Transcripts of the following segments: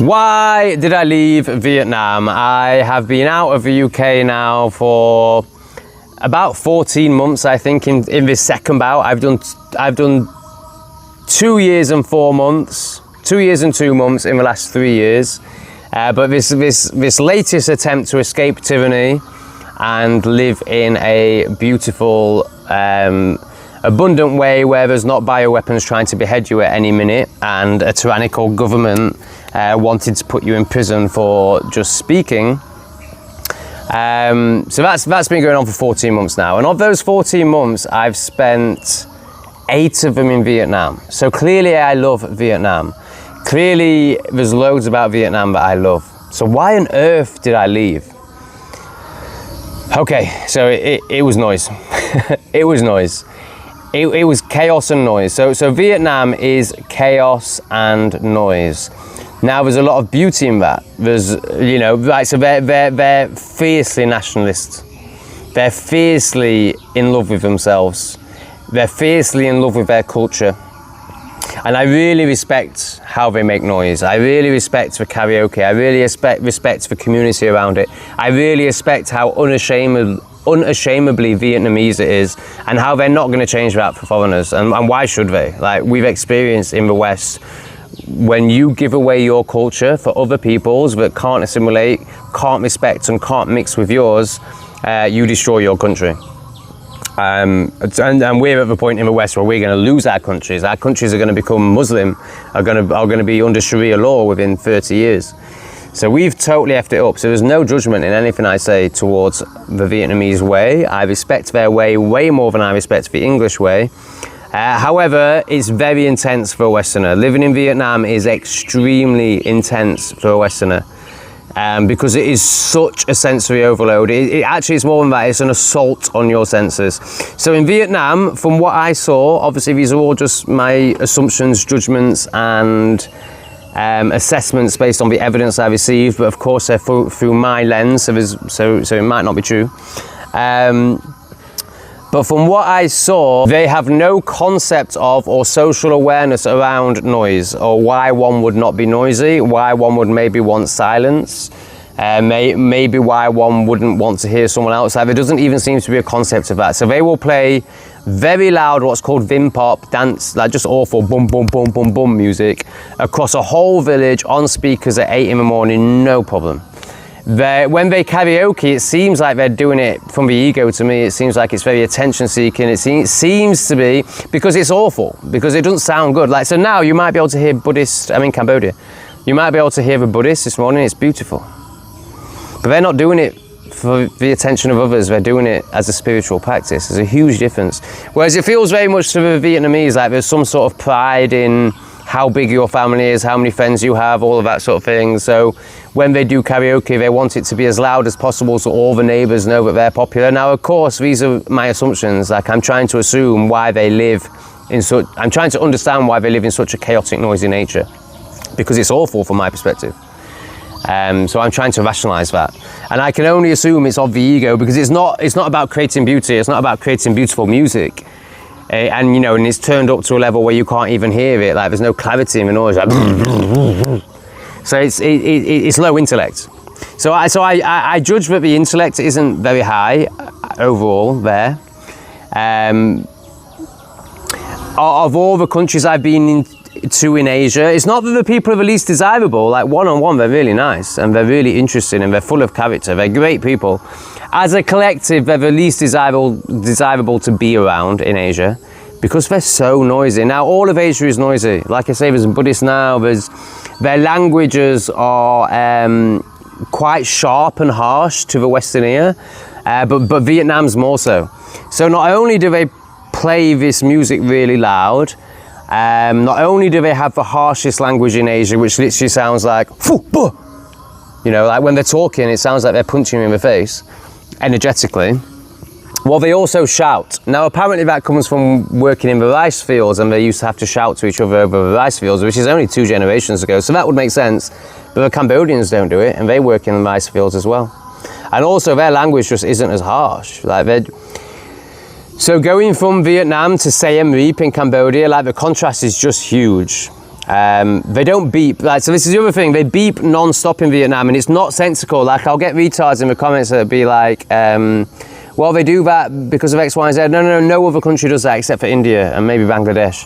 Why did I leave Vietnam? I have been out of the UK now for about 14 months, I think, in this second bout. I've done 2 years and 4 months, 2 years and 2 months in the last 3 years. But this latest attempt to escape tyranny and live in a beautiful, abundant way where there's not bioweapons trying to behead you at any minute and a tyrannical government wanted to put you in prison for just speaking. So that's been going on for 14 months now. And of those 14 months, I've spent 8 of them in Vietnam. So clearly I love Vietnam. Clearly there's loads about Vietnam that I love. So why on earth did I leave? Okay, so it was noise. It was noise. It was chaos and noise. So Vietnam is chaos and noise. Now there's a lot of beauty in that. There's, you know, right, so they're fiercely nationalist. They're fiercely in love with themselves. They're fiercely in love with their culture. And I really respect how they make noise. I really respect the karaoke. I really respect the community around it. I really respect how unashamedly Vietnamese it is, and how they're not going to change that for foreigners. And why should they? Like we've experienced in the West, when you give away your culture for other people's that can't assimilate, can't respect, and can't mix with yours, you destroy your country. And we're at the point in the West where we're going to lose our countries. Our countries are going to become Muslim, are going to be under Sharia law within 30 years. So we've totally effed it up. So there's no judgment in anything I say towards the Vietnamese way. I respect their way way more than I respect the English way. However, it's very intense for a Westerner. Living in Vietnam is extremely intense for a Westerner. Because it is such a sensory overload. It actually is more than that, it's an assault on your senses. So in Vietnam, from what I saw, obviously these are all just my assumptions, judgments, and assessments based on the evidence I received, but of course they're through my lens, so it might not be true. But from what I saw, they have no concept of or social awareness around noise, or why one would not be noisy, why one would maybe want silence, maybe why one wouldn't want to hear someone outside. There doesn't even seem to be a concept of that. So they will play very loud, what's called Vim Pop, dance, like just awful boom, boom, boom, boom, boom music across a whole village on speakers at 8 in the morning, no problem. When they karaoke, it seems like they're doing it from the ego to me. It seems like it's very attention seeking. It seems to be, because it's awful, because it doesn't sound good. Like, so now you might be able to hear Buddhists, I'm in Cambodia. You might be able to hear a Buddhist this morning, it's beautiful. But they're not doing it for the attention of others, they're doing it as a spiritual practice. There's a huge difference. Whereas it feels very much to the Vietnamese like there's some sort of pride in how big your family is, how many friends you have, all of that sort of thing. So when they do karaoke, they want it to be as loud as possible so all the neighbours know that they're popular. Now, of course, these are my assumptions. Like, I'm trying to assume why they live in such, I'm trying to understand why they live in such a chaotic, noisy nature, because it's awful from my perspective. So I'm trying to rationalise that. And I can only assume it's of the ego, because it's not about creating beauty, it's not about creating beautiful music. And you know, and it's turned up to a level where you can't even hear it. Like, there's no clarity in the noise. Like, so it's low intellect. So I judge that the intellect isn't very high overall there. Of all the countries I've been to in Asia, it's not that the people are the least desirable. Like, one-on-one, they're really nice and they're really interesting and they're full of character. They're great people. As a collective, they're the least desirable to be around in Asia, because they're so noisy. Now, all of Asia is noisy. Like I say, there's Buddhists now, their languages are quite sharp and harsh to the Western ear, but Vietnam's more so. So not only do they play this music really loud, not only do they have the harshest language in Asia, which literally sounds like, you know, like when they're talking, it sounds like they're punching you in the face, energetically. Well, they also shout. Now, apparently that comes from working in the rice fields, and they used to have to shout to each other over the rice fields, which is only 2 generations ago, so that would make sense. But the Cambodians don't do it, and they work in the rice fields as well. And also, their language just isn't as harsh. Like, so going from Vietnam to Siem Reap in Cambodia, like, the contrast is just huge. They don't beep. Like, so this is the other thing. They beep non-stop in Vietnam, and it's not sensical. Like, I'll get retards in the comments that be like, well, they do that because of X, Y, and Z. No other country does that except for India and maybe Bangladesh.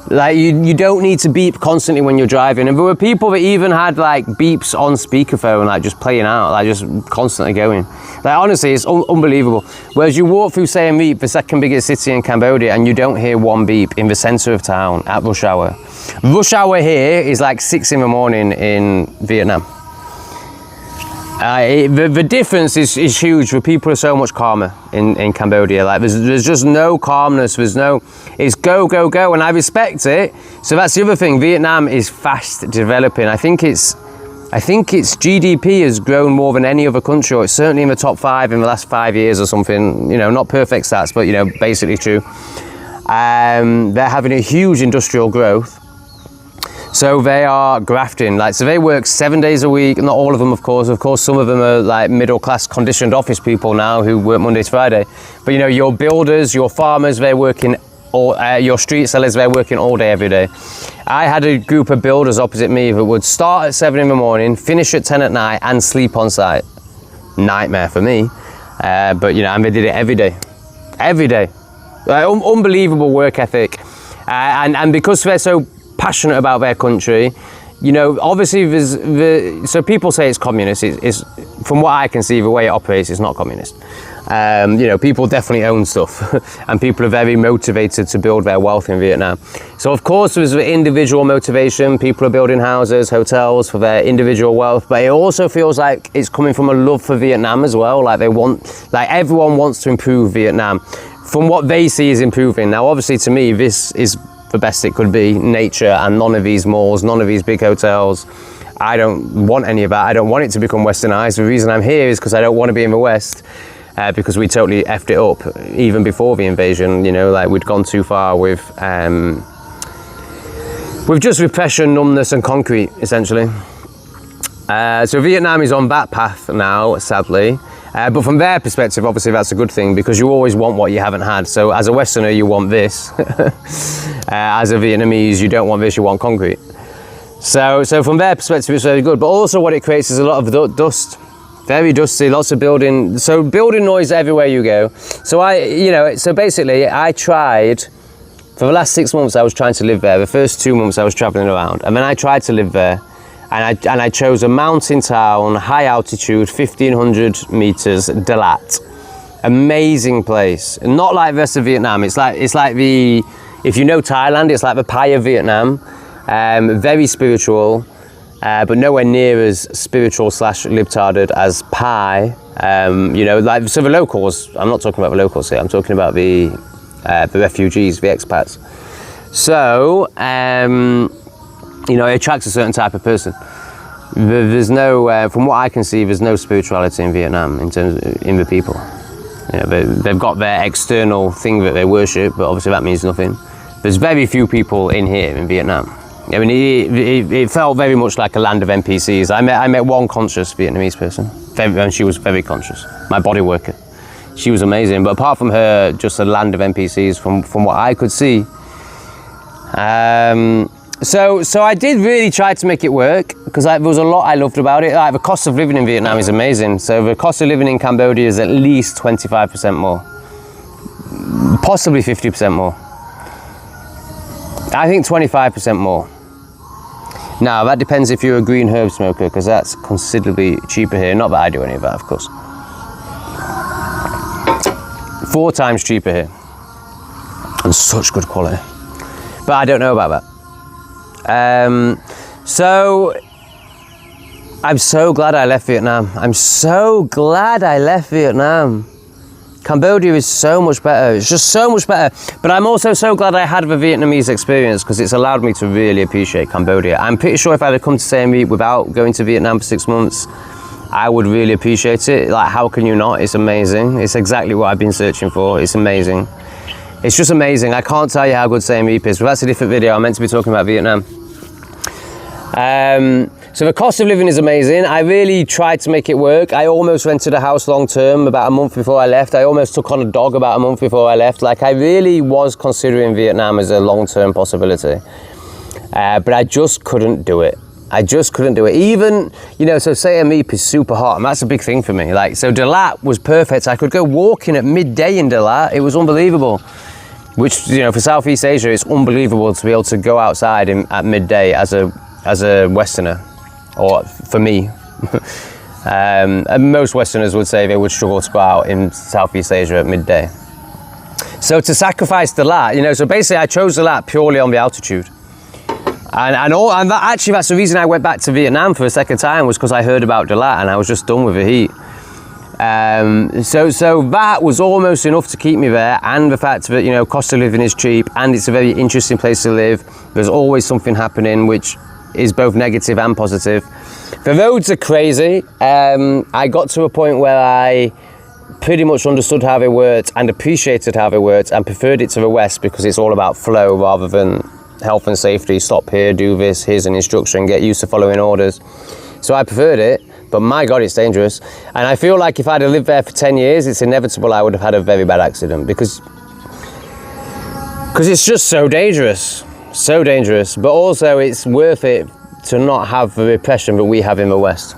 Like, you don't need to beep constantly when you're driving. And there were people that even had like beeps on speakerphone, like just playing out, like just constantly going. Like, honestly, it's unbelievable. Whereas you walk through Siem Reap, the second biggest city in Cambodia, and you don't hear one beep in the center of town at rush hour. Rush hour here is like 6 in the morning in Vietnam. The difference is huge. The people are so much calmer in Cambodia. Like, there's just no calmness. It's go, go, go, and I respect it. So that's the other thing. Vietnam is fast developing. I think its GDP has grown more than any other country, or it's certainly in the top 5 in the last 5 years or something. You know, not perfect stats, but you know, basically true. They're having a huge industrial growth. So they are grafting, like, so they work 7 days a week. Not all of them, of course. Of course, some of them are like middle-class conditioned office people now who work Monday to Friday. But you know, your builders, your farmers, they're working all, your street sellers, they're working all day, every day. I had a group of builders opposite me that would start at 7 in the morning, finish at 10 at night, and sleep on site. Nightmare for me. But you know, and they did it every day. Every day. Unbelievable work ethic. And because they're so passionate about their country, you know, obviously so people say it's communist. It's from what I can see, the way it operates, it's not communist. You know, people definitely own stuff and people are very motivated to build their wealth in Vietnam. So of course there's the individual motivation. People are building houses, hotels for their individual wealth, but it also feels like it's coming from a love for Vietnam as well. Like everyone wants to improve Vietnam from what they see is improving. Now obviously to me this is the best it could be, nature and none of these malls, none of these big hotels. I don't want any of that. I don't want it to become westernized. The reason I'm here is because I don't want to be in the West, because we totally effed it up even before the invasion. You know, like we'd gone too far with just repression, numbness and concrete, essentially. So Vietnam is on that path now, sadly. But from their perspective, obviously that's a good thing because you always want what you haven't had. So as a Westerner, you want this. As a Vietnamese, you don't want this, you want concrete. So from their perspective, it's very good. But also what it creates is a lot of dust. Very dusty, lots of building. So building noise everywhere you go. So so basically I tried, for the last 6 months, I was trying to live there. The first 2 months I was traveling around. And then I tried to live there. And I chose a mountain town, high altitude, 1,500 meters, Dalat. Amazing place. Not like the rest of Vietnam. It's like if you know Thailand, it's like the Pai of Vietnam. Very spiritual, but nowhere near as spiritual / libtarded as Pai. You know, like, so the locals, I'm not talking about the locals here, I'm talking about the refugees, the expats. So, you know, it attracts a certain type of person. There's no, from what I can see, there's no spirituality in Vietnam in terms in the people. You know, they've got their external thing that they worship, but obviously that means nothing. There's very few people in here in Vietnam. I mean, it felt very much like a land of NPCs. I met one conscious Vietnamese person, and she was very conscious. My body worker, she was amazing. But apart from her, just a land of NPCs from what I could see. So I did really try to make it work because there was a lot I loved about it. Like, the cost of living in Vietnam is amazing. So the cost of living in Cambodia is at least 25% more, possibly 50% more. I think 25% more. Now that depends if you're a green herb smoker, because that's considerably cheaper here. Not that I do any of that, of course. 4 times cheaper here, and such good quality. But I don't know about that. So I'm so glad I left Vietnam. I'm so glad I left Vietnam. Cambodia is so much better. It's just so much better. But I'm also so glad I had the Vietnamese experience because it's allowed me to really appreciate Cambodia. I'm pretty sure if I had come to Siem Reap without going to Vietnam for 6 months, I would really appreciate it. Like, how can you not? It's amazing. It's exactly what I've been searching for. It's amazing. It's just amazing. I can't tell you how good Siem Reap is. But that's a different video. I'm meant to be talking about Vietnam. So the cost of living is amazing. I really tried to make it work. I almost rented a house long term about a month before I left. I almost took on a dog about a month before I left. Like, I really was considering Vietnam as a long term possibility. but I just couldn't do it. I just couldn't do it. Even, you know, so Siem Reap is super hot, and that's a big thing for me. Like, so Dalat was perfect. I could go walking at midday in Dalat. It was unbelievable. Which, you know, for Southeast Asia, it's unbelievable to be able to go outside at midday as a Westerner, or for me. And most Westerners would say they would struggle to go out in Southeast Asia at midday. So to sacrifice Dalat, you know, so basically I chose Dalat purely on the altitude. And actually that's the reason I went back to Vietnam for a second time, was because I heard about Dalat and I was just done with the heat. So that was almost enough to keep me there, and the fact that, you know, cost of living is cheap and it's a very interesting place to live. There's always something happening, which is both negative and positive. The roads are crazy. I got to a point where I pretty much understood how they worked and appreciated how they worked and preferred it to the West, because it's all about flow rather than health and safety. Stop here, do this, here's an instruction, get used to following orders. So I preferred it, but my God, it's dangerous. And I feel like if I'd have lived there for 10 years, it's inevitable I would have had a very bad accident, because it's just so dangerous, but also it's worth it to not have the repression that we have in the West.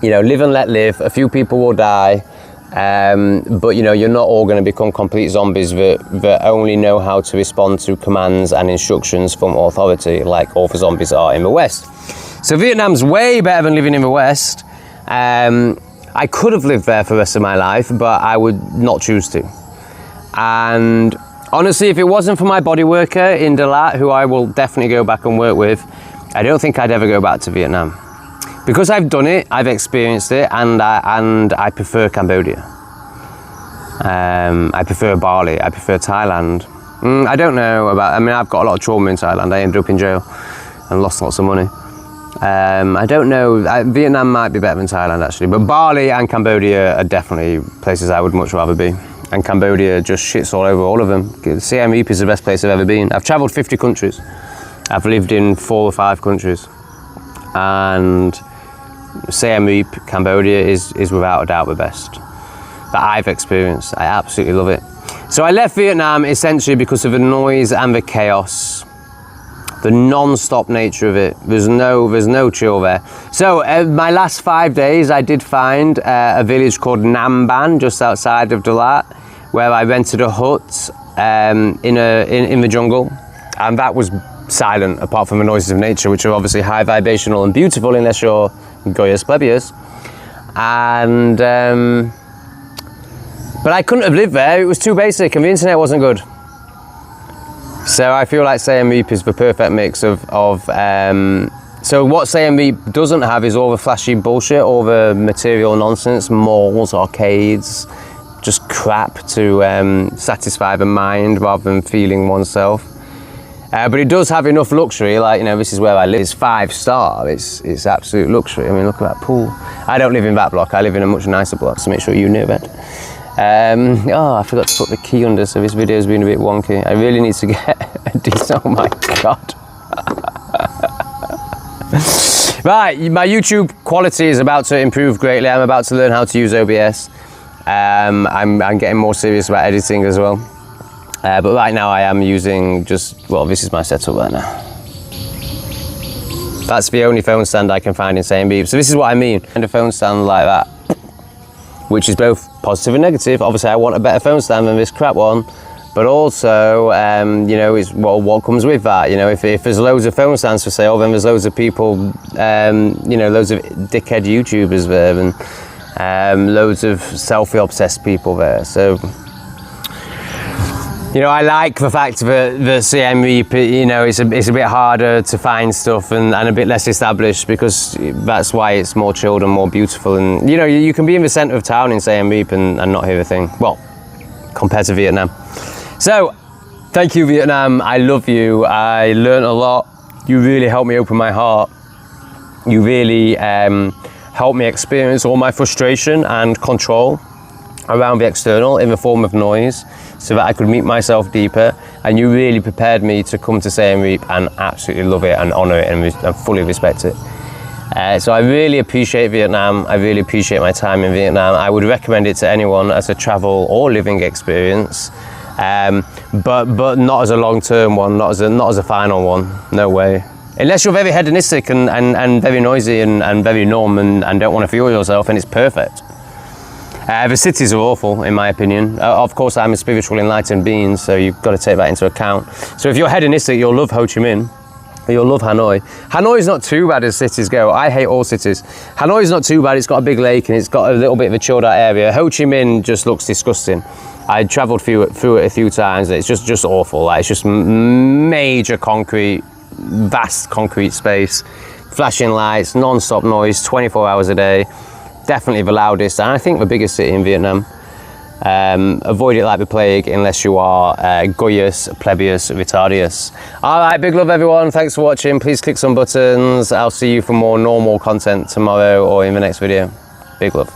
You know, live and let live. A few people will die, but you know, you're not all going to become complete zombies that only know how to respond to commands and instructions from authority, like all the zombies are in the West. So Vietnam's way better than living in the West. I could have lived there for the rest of my life, but I would not choose to. And honestly, if it wasn't for my body worker in Dalat, who I will definitely go back and work with, I don't think I'd ever go back to Vietnam. Because I've done it, I've experienced it, and I prefer Cambodia. I prefer Bali, I prefer Thailand. I don't know about, I mean, I've got a lot of trauma in Thailand. I ended up in jail and lost lots of money. I don't know, Vietnam might be better than Thailand actually, but Bali and Cambodia are definitely places I would much rather be. And Cambodia just shits all over all of them. Siem Reap is the best place I've ever been. I've travelled 50 countries. I've lived in 4 or 5 countries. And Siem Reap, Cambodia is without a doubt the best that I've experienced. I absolutely love it. So I left Vietnam essentially because of the noise and the chaos, the non-stop nature of it. There's no chill there. So my last 5 days, I did find a village called Nam Ban, just outside of Dalat, where I rented a hut in the jungle, and that was silent apart from the noises of nature, which are obviously high vibrational and beautiful unless you're Goyas Plebius. And but I couldn't have lived there. It was too basic and the internet wasn't good. So I feel like Siem Reap is the perfect mix of so what Siem Reap doesn't have is all the flashy bullshit, all the material nonsense, malls, arcades, just crap to satisfy the mind rather than feeling oneself. But it does have enough luxury, like, you know, this is where I live. It's 5-star, it's absolute luxury. I mean, look at that pool. I don't live in that block, I live in a much nicer block, so make sure you knew that. Oh, I forgot to put the key under, so this video's been a bit wonky. I really need to get a decent, oh my God. Right, my YouTube quality is about to improve greatly. I'm about to learn how to use OBS. I'm getting more serious about editing as well. But right now I am using well, this is my setup right now. That's the only phone stand I can find in Siem Reap. So this is what I mean. And a phone stand like that, which is both positive and negative. Obviously I want a better phone stand than this crap one, but also, you know, it's what comes with that. You know, if there's loads of phone stands for sale, then there's loads of people, you know, loads of dickhead YouTubers there, and loads of selfie obsessed people there. So, you know, I like the fact that Siem Reap, you know, it's a bit harder to find stuff and a bit less established, because that's why it's more chilled and more beautiful. And, you know, you can be in the centre of town in Siem Reap and not hear a thing. Well, compared to Vietnam. So, thank you, Vietnam. I love you. I learned a lot. You really helped me open my heart. You really helped me experience all my frustration and control around the external in the form of noise, so that I could meet myself deeper. And you really prepared me to come to Siem Reap and absolutely love it and honour it and fully respect it. So I really appreciate Vietnam. I really appreciate my time in Vietnam. I would recommend it to anyone as a travel or living experience. but not as a long-term one, not as a final one. No way. Unless you're very hedonistic and very noisy and very numb and don't want to feel yourself, and it's perfect. The cities are awful, in my opinion. Of course, I'm a spiritual enlightened being, so you've got to take that into account. So if you're hedonistic, you'll love Ho Chi Minh, or you'll love Hanoi. Hanoi is not too bad as cities go. I hate all cities. Hanoi is not too bad. It's got a big lake and it's got a little bit of a chilled out area. Ho Chi Minh just looks disgusting. I travelled through it a few times. It's just awful. Like, it's just major concrete, vast concrete space, flashing lights, non-stop noise, 24 hours a day. Definitely the loudest, and I think the biggest city in Vietnam. Avoid it like the plague unless you are goyous, plebeious, retardious. Alright, big love everyone, thanks for watching. Please click some buttons. I'll see you for more normal content tomorrow or in the next video. Big love.